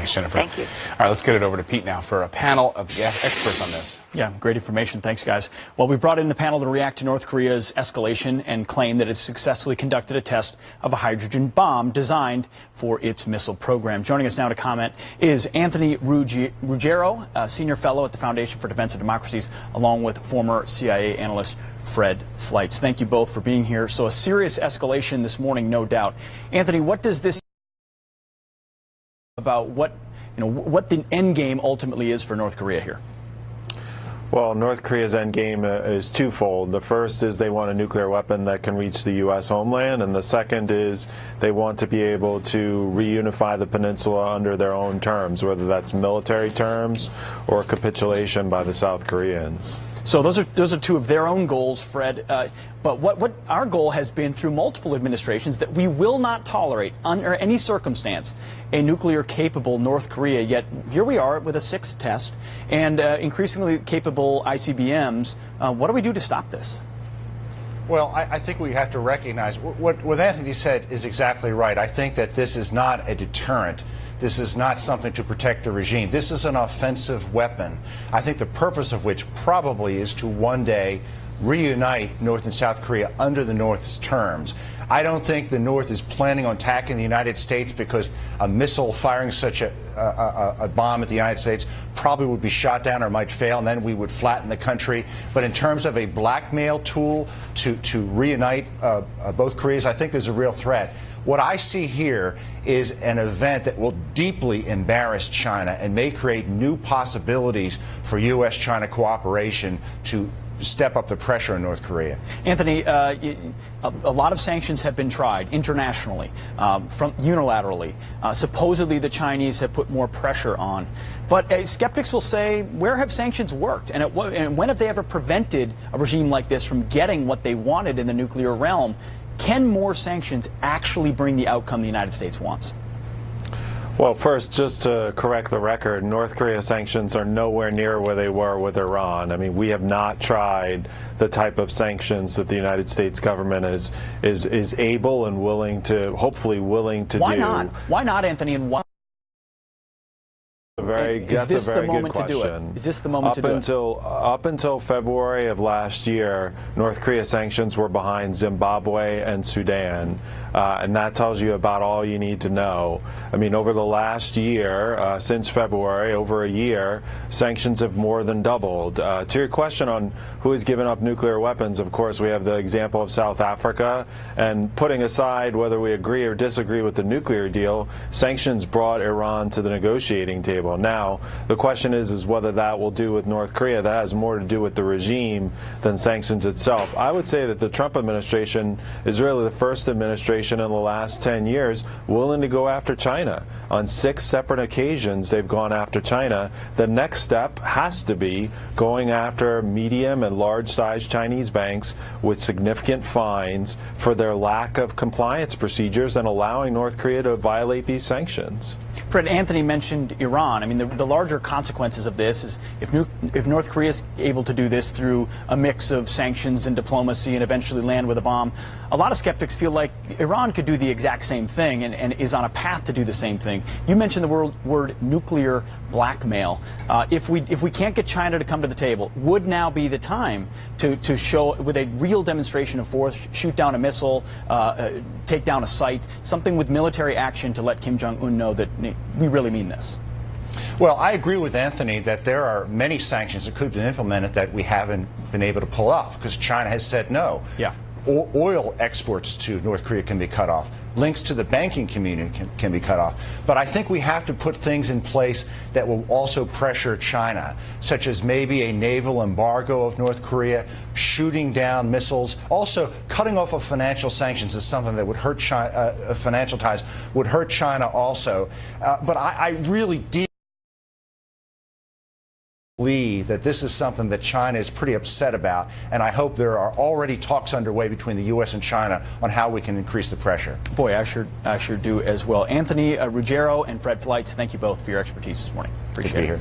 Thanks, Jennifer. Thank you. All right, let's get it over to Pete now for a panel of experts on this. Yeah, great information. Thanks, guys. Well, we brought in the panel to react to North Korea's escalation and claim that it successfully conducted a test of a hydrogen bomb designed for its missile program. Joining us now to comment is Anthony Ruggiero, senior fellow at the Foundation for Defense of Democracies, along with former CIA analyst Fred Fleitz. Thank you both for being here. So a serious escalation this morning, no doubt. Anthony, what does this about what the end game ultimately is for North Korea here? Well, North Korea's end game is twofold. The first is they want a nuclear weapon that can reach the U.S. homeland, and the second is they want to be able to reunify the peninsula under their own terms, whether that's military terms or capitulation by the South Koreans. So those are two of their own goals, Fred. But what our goal has been through multiple administrations that we will not tolerate under any circumstance a nuclear-capable North Korea. Yet here we are with a sixth test and increasingly capable ICBMs. What do we do to stop this? Well, I think we have to recognize what Anthony said is exactly right. I think that this is not a deterrent. This is not something to protect the regime. This is an offensive weapon. I think the purpose of which probably is to one day reunite North and South Korea under the North's terms. I don't think the North is planning on attacking the United States because a missile firing such a bomb at the United States probably would be shot down or might fail, and then we would flatten the country. But in terms of a blackmail tool to reunite both Koreas, I think there's a real threat. What I see here is an event that will deeply embarrass China and may create new possibilities for U.S.-China cooperation to step up the pressure on North Korea. Anthony, a lot of sanctions have been tried internationally, unilaterally. Supposedly the Chinese have put more pressure on. But skeptics will say, where have sanctions worked? And when have they ever prevented a regime like this from getting what they wanted in the nuclear realm? Can more sanctions actually bring the outcome the United States wants? Well, first, just to correct the record, North Korea sanctions are nowhere near where they were with Iran. I mean, we have not tried the type of sanctions that the United States government is able and willing to, hopefully willing to do. Why not? Why not, Anthony? And why? Is this the moment to do it? Is this the moment to do it? Up until February of last year, North Korea sanctions were behind Zimbabwe and Sudan, and that tells you about all you need to know. I mean, over the last year, since February, over a year, sanctions have more than doubled. To your question on who has given up nuclear weapons, of course, we have the example of South Africa, and putting aside whether we agree or disagree with the nuclear deal, sanctions brought Iran to the negotiating table. Now, the question is whether that will do with North Korea. That has more to do with the regime than sanctions itself. I would say that the Trump administration is really the first administration in the last 10 years willing to go after China. On 6 separate occasions, they've gone after China. The next step has to be going after medium and large-sized Chinese banks with significant fines for their lack of compliance procedures and allowing North Korea to violate these sanctions. Fred, Anthony mentioned Iran. I mean, the larger consequences of this is if North Korea is able to do this through a mix of sanctions and diplomacy and eventually land with a bomb, a lot of skeptics feel like Iran could do the exact same thing and is on a path to do the same thing. You mentioned the word nuclear blackmail. If we can't get China to come to the table, would now be the time to show with a real demonstration of force, shoot down a missile, take down a site, something with military action to let Kim Jong-un know that we really mean this? Well, I agree with Anthony that there are many sanctions that could have been implemented that we haven't been able to pull off because China has said no. Yeah. Oil exports to North Korea can be cut off. Links to the banking community can be cut off. But I think we have to put things in place that will also pressure China, such as maybe a naval embargo of North Korea, shooting down missiles. Also, cutting off of financial sanctions is something that would hurt China. Financial ties would hurt China also. But I really believe that this is something that China is pretty upset about, and I hope there are already talks underway between the U.S. and China on how we can increase the pressure. Boy, I sure do as well. Anthony Ruggiero and Fred Fleitz, thank you both for your expertise this morning. Appreciate it. Good to be here.